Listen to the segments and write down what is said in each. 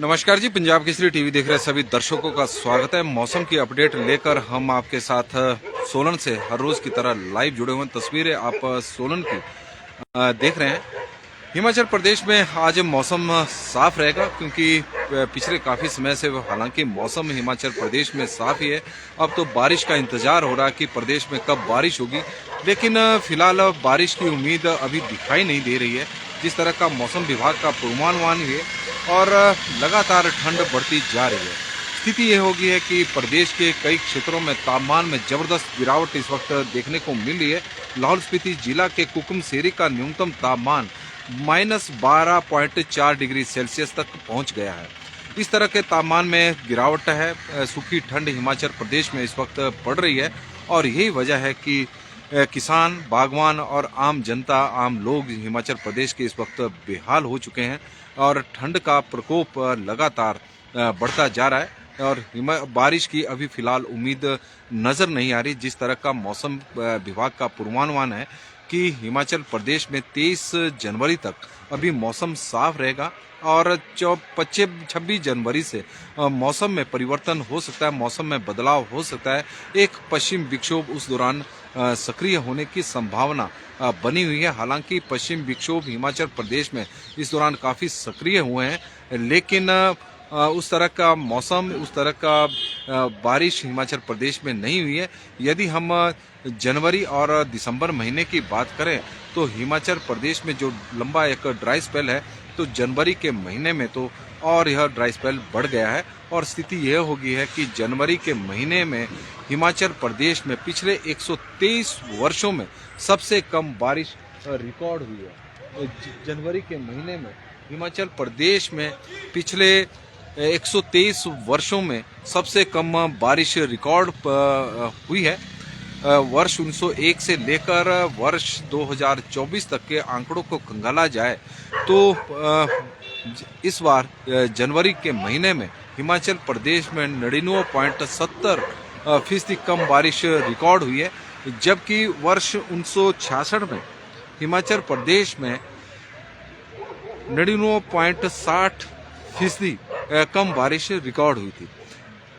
नमस्कार जी, पंजाब केसरी टीवी देख रहे सभी दर्शकों का स्वागत है। मौसम की अपडेट लेकर हम आपके साथ सोलन से हर रोज की तरह लाइव जुड़े हुए हैं। तस्वीरें आप सोलन की देख रहे हैं। हिमाचल प्रदेश में आज मौसम साफ रहेगा क्योंकि पिछले काफी समय से हालांकि मौसम हिमाचल प्रदेश में साफ ही है। अब तो बारिश का इंतजार हो रहा है कि प्रदेश में कब बारिश होगी, लेकिन फिलहाल बारिश की उम्मीद अभी दिखाई नहीं दे रही है। जिस तरह का मौसम विभाग का पूर्वानुमान है और लगातार ठंड बढ़ती जा रही है। स्थिति ये होगी है कि प्रदेश के कई क्षेत्रों में तापमान में जबरदस्त गिरावट इस वक्त देखने को मिल रही है। लाहौल स्पीति जिला के कुकुमसेरी का न्यूनतम तापमान -12.4 डिग्री सेल्सियस तक पहुंच गया है। इस तरह के तापमान में गिरावट है। सूखी ठंड हिमाचल प्रदेश में इस वक्त पड़ रही है और यही वजह है कि किसान, बागवान और आम जनता, आम लोग हिमाचल प्रदेश के इस वक्त बेहाल हो चुके हैं और ठंड का प्रकोप लगातार बढ़ता जा रहा है और बारिश की अभी फिलहाल उम्मीद नजर नहीं आ रही। जिस तरह का मौसम विभाग का पूर्वानुमान है कि हिमाचल प्रदेश में 23 जनवरी तक अभी मौसम साफ रहेगा और 26 जनवरी से मौसम में परिवर्तन हो सकता है, मौसम में बदलाव हो सकता है। एक पश्चिम विक्षोभ उस दौरान सक्रिय होने की संभावना बनी हुई है। हालांकि पश्चिम विक्षोभ हिमाचल प्रदेश में इस दौरान काफी सक्रिय हुए हैं, लेकिन उस तरह का मौसम, उस तरह का बारिश हिमाचल प्रदेश में नहीं हुई है। यदि हम जनवरी और दिसंबर महीने की बात करें तो हिमाचल प्रदेश में जो लंबा एक ड्राई स्पेल है, तो जनवरी के महीने में तो और यह ड्राई स्पेल बढ़ गया है और स्थिति यह होगी है कि जनवरी के महीने में हिमाचल प्रदेश में पिछले 123 वर्षों में सबसे कम बारिश रिकॉर्ड हुई है। जनवरी के महीने में हिमाचल प्रदेश में पिछले 123 वर्षों में सबसे कम बारिश रिकॉर्ड हुई है। वर्ष 1901 से लेकर वर्ष 2024 तक के आंकड़ों को खंगाला जाए तो इस बार जनवरी के महीने में हिमाचल प्रदेश में 99.70% कम बारिश रिकॉर्ड हुई है, जबकि वर्ष 1966 में हिमाचल प्रदेश में 99.60% कम बारिश रिकॉर्ड हुई थी।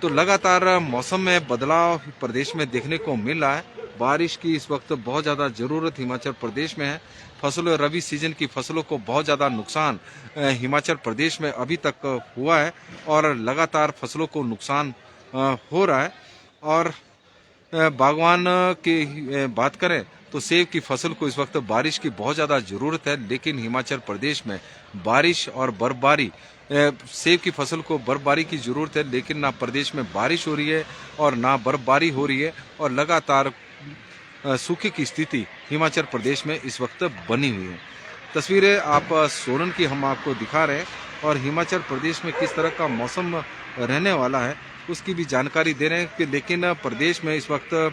तो लगातार मौसम में बदलाव प्रदेश में देखने को मिल रहा है। बारिश की इस वक्त बहुत ज़्यादा ज़रूरत हिमाचल प्रदेश में है। फसलों, रबी सीजन की फसलों को बहुत ज़्यादा नुकसान हिमाचल प्रदेश में अभी तक हुआ है और लगातार फसलों को नुकसान हो रहा है। और बागवान की बात करें तो सेब की फसल को इस वक्त बारिश की बहुत ज़्यादा ज़रूरत है, लेकिन हिमाचल प्रदेश में बारिश और बर्फबारी, सेब की फसल को बर्फबारी की ज़रूरत है, लेकिन ना प्रदेश में बारिश हो रही है और ना बर्फबारी हो रही है और लगातार सूखे की स्थिति हिमाचल प्रदेश में इस वक्त बनी हुई है। तस्वीरें आप सोलन की हम आपको दिखा रहे हैं और हिमाचल प्रदेश में किस तरह का मौसम रहने वाला है उसकी भी जानकारी दे रहे हैं कि लेकिन प्रदेश में इस वक्त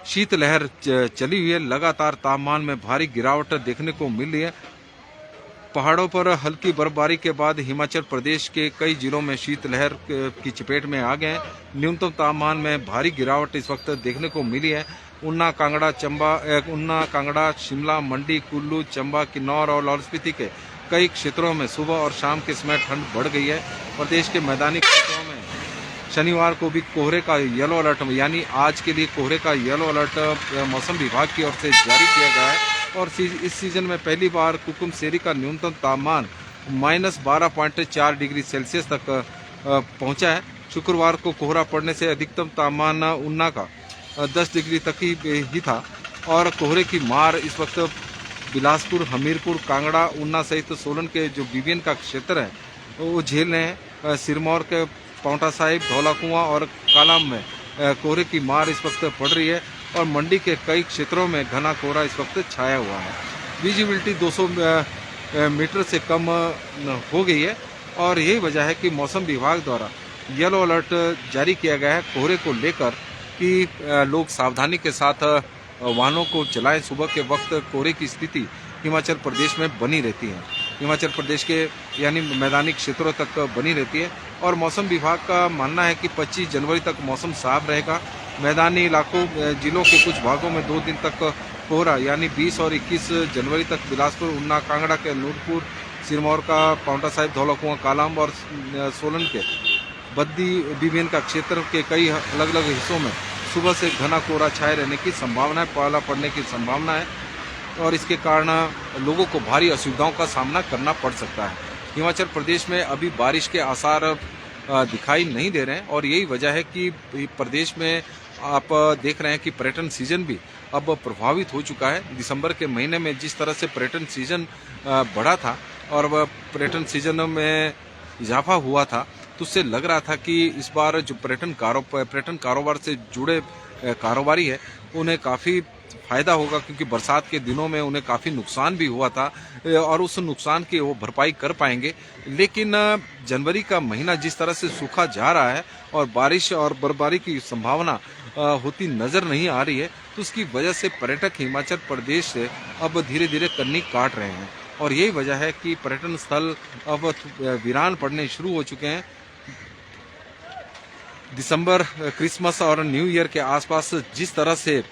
शीतलहर चली हुई है। लगातार तापमान में भारी गिरावट देखने को मिल रही है। पहाड़ों पर हल्की बर्फबारी के बाद हिमाचल प्रदेश के कई जिलों में शीतलहर की चपेट में आ गए हैं। न्यूनतम तापमान में भारी गिरावट इस वक्त देखने को मिली है। ऊना, कांगड़ा, शिमला, मंडी, कुल्लू, चंबा, किन्नौर और लाहौल स्पीति के कई क्षेत्रों में सुबह और शाम के समय ठंड बढ़ गई है। प्रदेश के मैदानी क्षेत्रों में शनिवार को भी कोहरे का येलो अलर्ट, यानी आज के लिए कोहरे का येलो अलर्ट मौसम विभाग की ओर से जारी किया गया है और इस सीजन में पहली बार कुकुमसेरी का न्यूनतम तापमान -12.4 डिग्री सेल्सियस तक पहुंचा है। शुक्रवार को कोहरा पड़ने से अधिकतम तापमान ऊना का 10 डिग्री तक ही था और कोहरे की मार इस वक्त बिलासपुर, हमीरपुर, कांगड़ा, ऊना सहित सोलन के जो बीबीएन का क्षेत्र है वो झेल रहे हैं। सिरमौर के पांवटा साहिब, धौलाकुआं और कालाम में कोहरे की मार इस वक्त पड़ रही है और मंडी के कई क्षेत्रों में घना कोहरा इस वक्त छाया हुआ है। विजिबिलिटी 200 मीटर से कम हो गई है और यही वजह है कि मौसम विभाग द्वारा येलो अलर्ट जारी किया गया है कोहरे को लेकर कि लोग सावधानी के साथ वाहनों को चलाएं। सुबह के वक्त कोहरे की स्थिति हिमाचल प्रदेश में बनी रहती है, हिमाचल प्रदेश के यानी मैदानी क्षेत्रों तक बनी रहती है और मौसम विभाग का मानना है कि 25 जनवरी तक मौसम साफ रहेगा। मैदानी इलाकों जिलों के कुछ भागों में 2 दिन तक कोहरा यानी 20 और 21 जनवरी तक बिलासपुर, ऊना, कांगड़ा के नूरपुर, सिरमौर का पांवटा साहिब, धौला कुआं, कालाअंब और सोलन के बद्दी बीबीएन का क्षेत्र के कई अलग अलग हिस्सों में सुबह से घना कोहरा छाए रहने की संभावना है, पाला पड़ने की संभावना है और इसके कारण लोगों को भारी असुविधाओं का सामना करना पड़ सकता है। हिमाचल प्रदेश में अभी बारिश के आसार दिखाई नहीं दे रहे हैं और यही वजह है कि प्रदेश में आप देख रहे हैं कि पर्यटन सीजन भी अब प्रभावित हो चुका है। दिसंबर के महीने में जिस तरह से पर्यटन सीजन बढ़ा था और वह पर्यटन सीजन में इजाफा हुआ था, तो उससे लग रहा था कि इस बार जो पर्यटन कारोबार से जुड़े कारोबारी है उन्हें काफ़ी फायदा होगा, क्योंकि बरसात के दिनों में उन्हें काफ़ी नुकसान भी हुआ था और उस नुकसान की वो भरपाई कर पाएंगे। लेकिन जनवरी का महीना जिस तरह से सूखा जा रहा है और बारिश और बर्फबारी की संभावना होती नजर नहीं आ रही है, तो उसकी वजह से पर्यटक हिमाचल प्रदेश से अब धीरे धीरे कन्नी काट रहे हैं और यही वजह है कि पर्यटन स्थल अब वीरान पड़ने शुरू हो चुके हैं। दिसंबर, क्रिसमस और न्यू ईयर के आसपास जिस तरह से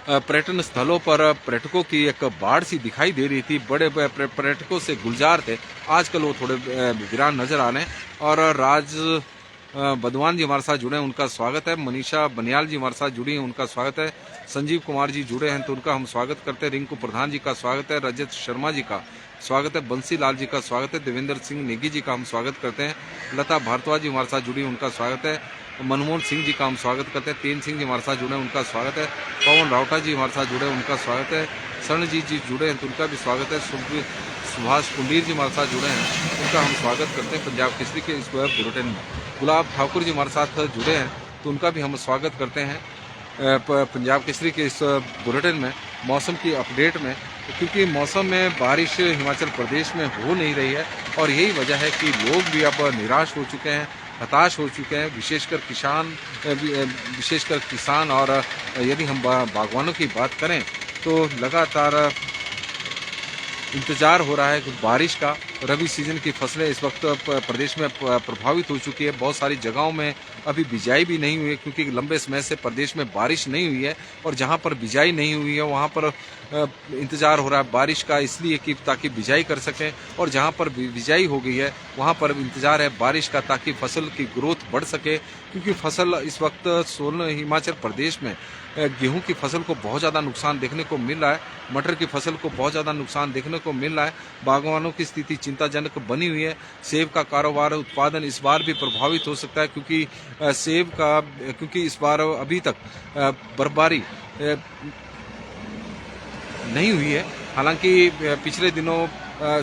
पर्यटन स्थलों पर पर्यटकों की एक बाढ़ सी दिखाई दे रही थी, बड़े पर्यटकों से गुलजार थे, आजकल वो थोड़े वीरान नजर आ रहे हैं। और राज बदवान जी हमारे साथ जुड़े हैं, उनका स्वागत है। मनीषा बनियाल जी हमारे साथ जुड़ी हैं, उनका स्वागत है। संजीव कुमार जी जुड़े हैं तो उनका हम स्वागत करते हैं। रिंकू प्रधान जी का स्वागत है। रजत शर्मा जी का स्वागत है। बंसी लाल जी का स्वागत है। देवेंद्र सिंह नेगी जी का हम स्वागत करते हैं। लता भारद्वाज जी हमारे साथ जुड़ी, उनका स्वागत है। मनमोहन सिंह जी का हम स्वागत करते हैं। तेन सिंह जी हमारे साथ जुड़े हैं, उनका स्वागत है। पवन रावटा जी हमारे साथ जुड़े हैं, उनका स्वागत है। शरणजीत जी जुड़े हैं तो उनका भी स्वागत है। सुभाष कुंडीर जी हमारे साथ जुड़े हैं, उनका हम स्वागत करते हैं पंजाब केसरी के इस वेब बुलेटिन में। गुलाब ठाकुर जी हमारे साथ जुड़े हैं तो उनका भी हम स्वागत करते हैं पंजाब केसरी के इस बुलेटिन में, मौसम की अपडेट में, क्योंकि मौसम में बारिश हिमाचल प्रदेश में हो नहीं रही है और यही वजह है कि लोग भी अब निराश हो चुके हैं, हताश हो चुके हैं, विशेषकर किसान। और यदि हम बागवानों की बात करें तो लगातार इंतजार हो रहा है बारिश का। रबी सीजन की फसलें इस वक्त प्रदेश में प्रभावित हो चुकी है। बहुत सारी जगहों में अभी बिजाई भी नहीं हुई है, क्योंकि लंबे समय से प्रदेश में बारिश नहीं हुई है और जहां पर बिजाई नहीं हुई है वहां पर इंतजार हो रहा है बारिश का, इसलिए कि ताकि बिजाई कर सकें। और जहां पर बिजाई हो गई है वहां पर इंतजार है बारिश का, ताकि फसल की ग्रोथ बढ़ सके। क्योंकि फसल इस वक्त सोलन हिमाचल प्रदेश में गेहूं की फसल को बहुत ज़्यादा नुकसान देखने को मिल रहा है, मटर की फसल को बहुत ज़्यादा नुकसान देखने को मिल रहा है। बागवानों की स्थिति चिंताजनक बनी हुई है। सेब का कारोबार, उत्पादन इस बार भी प्रभावित हो सकता है, क्योंकि इस बार अभी तक बर्फबारी नहीं हुई है। हालांकि पिछले दिनों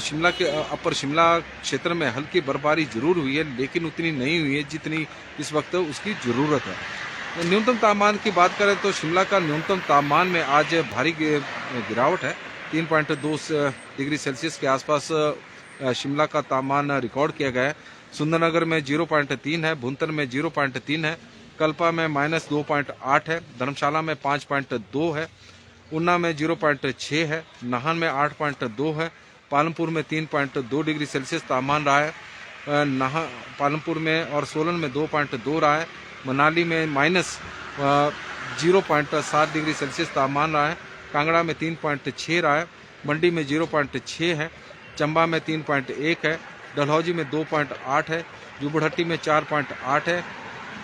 शिमला के अपर शिमला क्षेत्र में हल्की बर्फबारी जरूर हुई है, लेकिन उतनी नहीं हुई है जितनी इस वक्त उसकी ज़रूरत है। न्यूनतम तापमान की बात करें तो शिमला का न्यूनतम तापमान में आज भारी गिरावट है। 3.2 डिग्री सेल्सियस के आसपास शिमला का तापमान रिकॉर्ड किया गया है। सुंदरनगर में 0.3 है, भुंतर में 0.3 है, कल्पा में -2.8 है, धर्मशाला में 5.2 है, ऊना में 0.6 है, नाहन में 8.2 है, पालमपुर में 3.2 डिग्री सेल्सियस तापमान रहा है। पालमपुर में और सोलन में 2.2 रहा है। मनाली में -0.7 डिग्री सेल्सियस तापमान रहा है। कांगड़ा में 3.6 रहा है। मंडी में 0.6 है। चंबा में 3.1 है। डलहौजी में 2.8 है। जुबड़हट्टी में 4.8 है।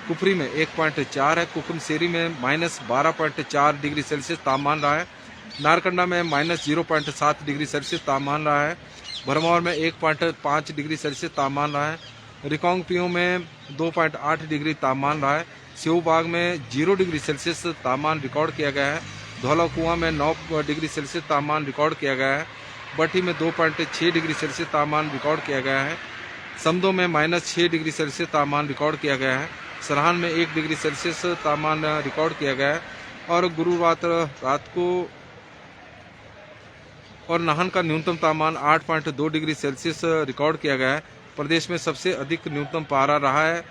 कुफरी में 1.4 है। कुकुमसेरी में -12.4 डिग्री सेल्सियस तापमान रहा है। नारकंडा में -0.7 डिग्री सेल्सियस तापमान रहा है। भरमौर में 1.5 डिग्री सेल्सियस तापमान रहा है। रिकांगपिओ में 2.8 डिग्री तापमान रहा है। सेऊबाग में 0 डिग्री सेल्सियस तापमान रिकॉर्ड किया गया है। धौला कुआं में 9 डिग्री सेल्सियस तापमान रिकॉर्ड किया गया है। बट्टी में 2.6 डिग्री सेल्सियस तापमान रिकॉर्ड किया गया है। समदो में -6 डिग्री सेल्सियस तापमान रिकॉर्ड किया गया है। सराहन में 1 डिग्री सेल्सियस तापमान रिकॉर्ड किया गया है। और गुरुवार रात को और नाहन का न्यूनतम तापमान 8.2 डिग्री सेल्सियस रिकॉर्ड किया गया है। प्रदेश में सबसे अधिक न्यूनतम पारा रहा है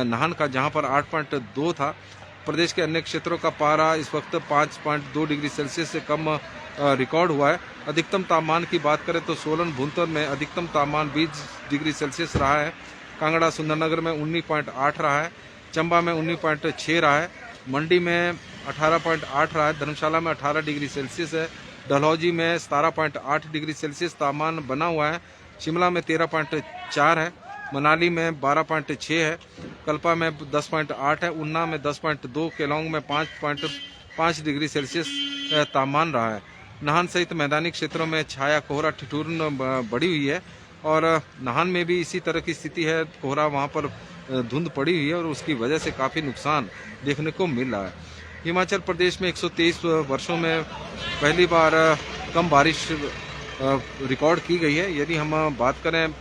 नाहन का, जहां पर 8.2 था। प्रदेश के अन्य क्षेत्रों का पारा इस वक्त 5.2 डिग्री सेल्सियस से कम रिकॉर्ड हुआ है। अधिकतम तापमान की बात करें तो सोलन भुंतर में अधिकतम तापमान 20 डिग्री सेल्सियस रहा है। कांगड़ा सुंदरनगर में 19.8 रहा है। चंबा में 19.6 रहा है। मंडी में 18.8 रहा है। धर्मशाला में 18 डिग्री सेल्सियस है। डलहौजी में 17.8 डिग्री सेल्सियस तापमान बना हुआ है। शिमला में 13.4 है, मनाली में 12.6 है, कल्पा में 10.8 है, उन्ना में 10.2, केलोंग में 5.5 डिग्री सेल्सियस तापमान रहा है। नाहन सहित मैदानी क्षेत्रों में छाया कोहरा ठिठुरन बढ़ी हुई है और नाहन में भी इसी तरह की स्थिति है। कोहरा वहाँ पर धुंध पड़ी हुई है और उसकी वजह से काफ़ी नुकसान देखने को मिल रहा है। हिमाचल प्रदेश में 123 वर्षों में पहली बार कम बारिश रिकॉर्ड की गई है। यदि हम बात करें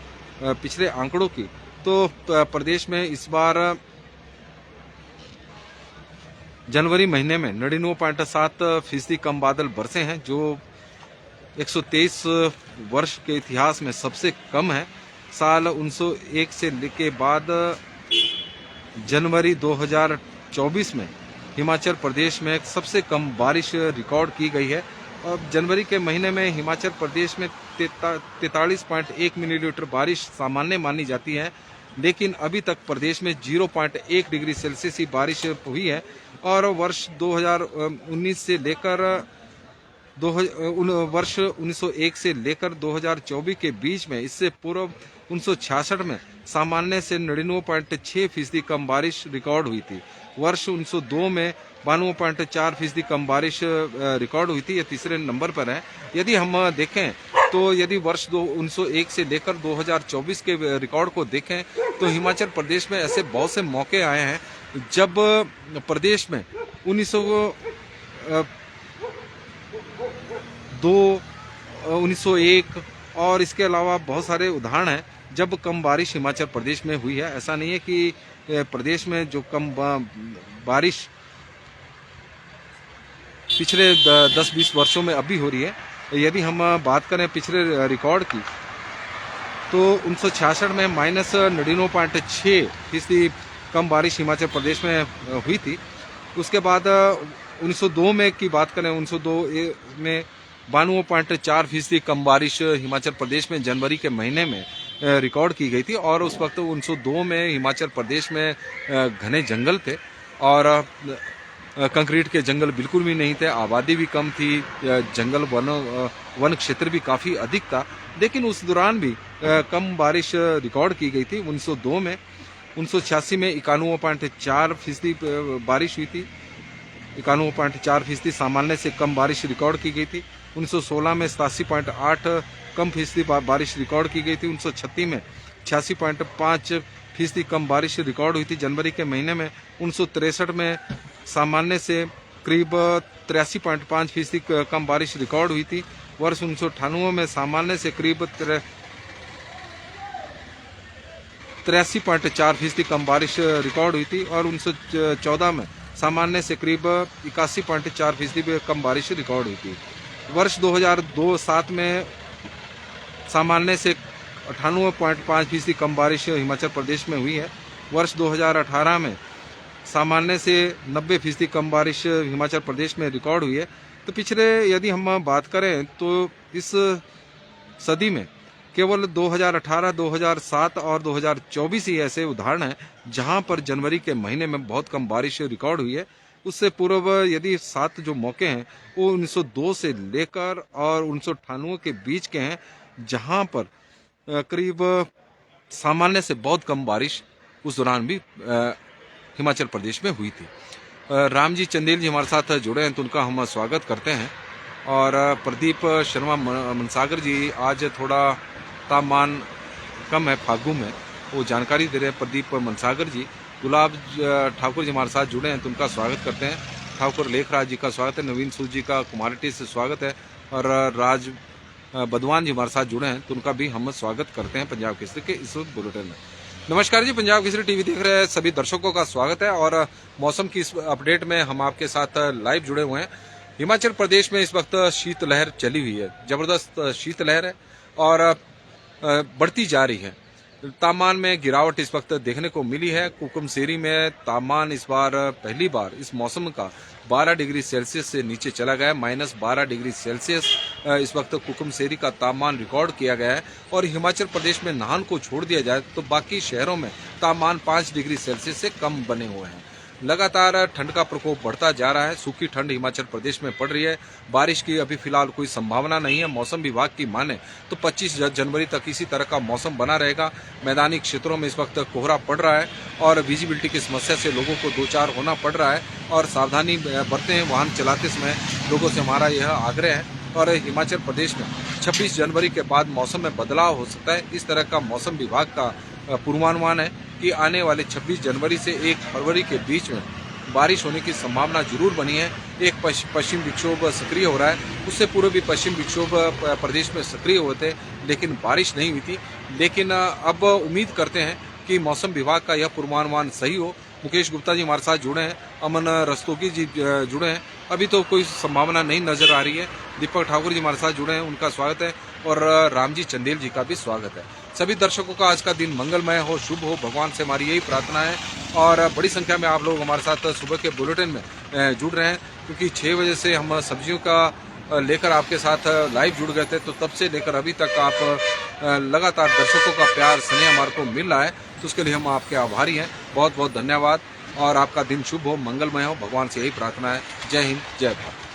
पिछले आंकड़ों की तो प्रदेश में इस बार जनवरी महीने में 99.7% कम बादल बरसे हैं, जो 123 वर्ष के इतिहास में सबसे कम है। साल 1901 से के बाद जनवरी 2024 में हिमाचल प्रदेश में सबसे कम बारिश रिकॉर्ड की गई है। और जनवरी के महीने में हिमाचल प्रदेश में 43.1 मिलीमीटर बारिश सामान्य मानी जाती है, लेकिन अभी तक प्रदेश में 0.1 डिग्री सेल्सियस ही बारिश हुई है। और वर्ष 2019 से लेकर वर्ष 1901 से लेकर 2024 के बीच में इससे पूर्व 1966 में सामान्य से 99.6% कम बारिश रिकॉर्ड हुई थी। वर्ष 1902 में 92.4% कम बारिश रिकॉर्ड हुई थी। ये तीसरे नंबर पर है। यदि हम देखें तो यदि वर्ष 1901 से लेकर 2024 के रिकॉर्ड को देखें तो हिमाचल प्रदेश में ऐसे बहुत से मौके आए हैं जब प्रदेश में 1902, 1901 और इसके अलावा बहुत सारे उदाहरण हैं जब कम बारिश हिमाचल प्रदेश में हुई है। ऐसा नहीं है कि प्रदेश में जो कम बारिश पिछले 10-20 वर्षों में अभी हो रही है। यदि हम बात करें पिछले रिकॉर्ड की तो 1966 में -99.6% कम बारिश हिमाचल प्रदेश में हुई थी। उसके बाद 1902 में की बात करें, 1902 में 92.4% कम बारिश हिमाचल प्रदेश में जनवरी के महीने में रिकॉर्ड की गई थी। और उस वक्त 1902 में हिमाचल प्रदेश में घने जंगल थे और कंक्रीट के जंगल बिल्कुल भी नहीं थे, आबादी भी कम थी, जंगल वन क्षेत्र भी काफ़ी अधिक था, लेकिन उस दौरान भी कम बारिश रिकॉर्ड की गई थी। 1902 में 1986 में 91.4% बारिश हुई थी, 91.4% सामान्य से कम बारिश रिकॉर्ड की गई थी। 1916 में 87.8 कम फीसदी बारिश रिकॉर्ड की गई थी। 1936 में 86.5% कम बारिश रिकॉर्ड हुई थी जनवरी के महीने में। 1963 में सामान्य से करीब 83.5% कम बारिश रिकॉर्ड हुई थी। वर्ष 1998 में सामान्य से करीब 83.4% कम बारिश रिकॉर्ड हुई थी और 1914 में सामान्य से करीब 81.4% कम बारिश रिकॉर्ड हुई थी। वर्ष 2002-07 में सामान्य से 98.5% कम बारिश हिमाचल प्रदेश में हुई है। वर्ष 2018 में सामान्य से 90% कम बारिश हिमाचल प्रदेश में रिकॉर्ड हुई है। तो पिछले यदि हम बात करें तो इस सदी में केवल 2018, 2007 और 2024 ही ऐसे उदाहरण हैं जहां पर जनवरी के महीने में बहुत कम बारिश रिकॉर्ड हुई है। उससे पूर्व यदि 7 जो मौके हैं वो 1902 से लेकर और 1998 के बीच के हैं, जहां पर करीब सामान्य से बहुत कम बारिश उस दौरान भी हिमाचल प्रदेश में हुई थी। राम जी चंदेल जी हमारे साथ जुड़े हैं तो उनका हम स्वागत करते हैं। और प्रदीप शर्मा मनसागर जी, आज थोड़ा तापमान कम है फागू में, वो जानकारी दे रहे हैं। प्रदीप मनसागर जी, गुलाब ठाकुर जी हमारे साथ जुड़े हैं तो उनका स्वागत करते हैं। ठाकुर लेखराज जी का स्वागत है, नवीन सूद जी का कुमारिटी से स्वागत है और राज बदवान जी हमारे साथ जुड़े हैं तो उनका भी हम स्वागत करते हैं पंजाब केसरी के इस बुलेटिन में। नमस्कार जी, पंजाब केसरी टीवी देख रहे हैं सभी दर्शकों का स्वागत है और मौसम की इस अपडेट में हम आपके साथ लाइव जुड़े हुए हैं। हिमाचल प्रदेश में इस वक्त शीतलहर चली हुई है, जबरदस्त शीतलहर है और बढ़ती जा रही है। तापमान में गिरावट इस वक्त देखने को मिली है। कुकुमसेरी में तापमान इस बार पहली बार इस मौसम का 12 डिग्री सेल्सियस से नीचे चला गया है। -12 डिग्री सेल्सियस इस वक्त कुकुमसेरी का तापमान रिकॉर्ड किया गया है। और हिमाचल प्रदेश में नाहन को छोड़ दिया जाए तो बाकी शहरों में तापमान 5 डिग्री सेल्सियस से कम बने हुए हैं। लगातार ठंड का प्रकोप बढ़ता जा रहा है। सूखी ठंड हिमाचल प्रदेश में पड़ रही है। बारिश की अभी फिलहाल कोई संभावना नहीं है। मौसम विभाग की माने तो 25 जनवरी तक इसी तरह का मौसम बना रहेगा। मैदानी क्षेत्रों में इस वक्त कोहरा पड़ रहा है और विजिबिलिटी की समस्या से लोगों को दो चार होना पड़ रहा है और सावधानी बरतें वाहन चलाते समय, लोगों से हमारा यह आग्रह है। और हिमाचल प्रदेश में 26 जनवरी के बाद मौसम में बदलाव हो सकता है। इस तरह का मौसम विभाग का पूर्वानुमान है कि आने वाले 26 जनवरी से 1 फरवरी के बीच में बारिश होने की संभावना जरूर बनी है। एक पश्चिम विक्षोभ सक्रिय हो रहा है, उससे पूर्व पश्चिम विक्षोभ प्रदेश में सक्रिय हुए थे लेकिन बारिश नहीं हुई थी। लेकिन अब उम्मीद करते हैं कि मौसम विभाग का यह पूर्वानुमान सही हो। मुकेश गुप्ता जी हमारे साथ जुड़े हैं, अमन रस्तोगी जी जुड़े हैं। अभी तो कोई संभावना नहीं नजर आ रही है। दीपक ठाकुर जी हमारे साथ जुड़े हैं, उनका स्वागत है और रामजी चंदेल जी का भी स्वागत है। सभी दर्शकों का आज का दिन मंगलमय हो, शुभ हो, भगवान से हमारी यही प्रार्थना है। और बड़ी संख्या में आप लोग हमारे साथ सुबह के बुलेटिन में जुड़ रहे हैं, क्योंकि 6 बजे से हम सब्जियों का लेकर आपके साथ लाइव जुड़ गए थे। तो तब से लेकर अभी तक आप लगातार दर्शकों का प्यार स्नेह हमारे को मिल रहा है, तो उसके लिए हम आपके आभारी हैं। बहुत बहुत धन्यवाद और आपका दिन शुभ हो, मंगलमय हो, भगवान से यही प्रार्थना है। जय हिंद, जय भारत।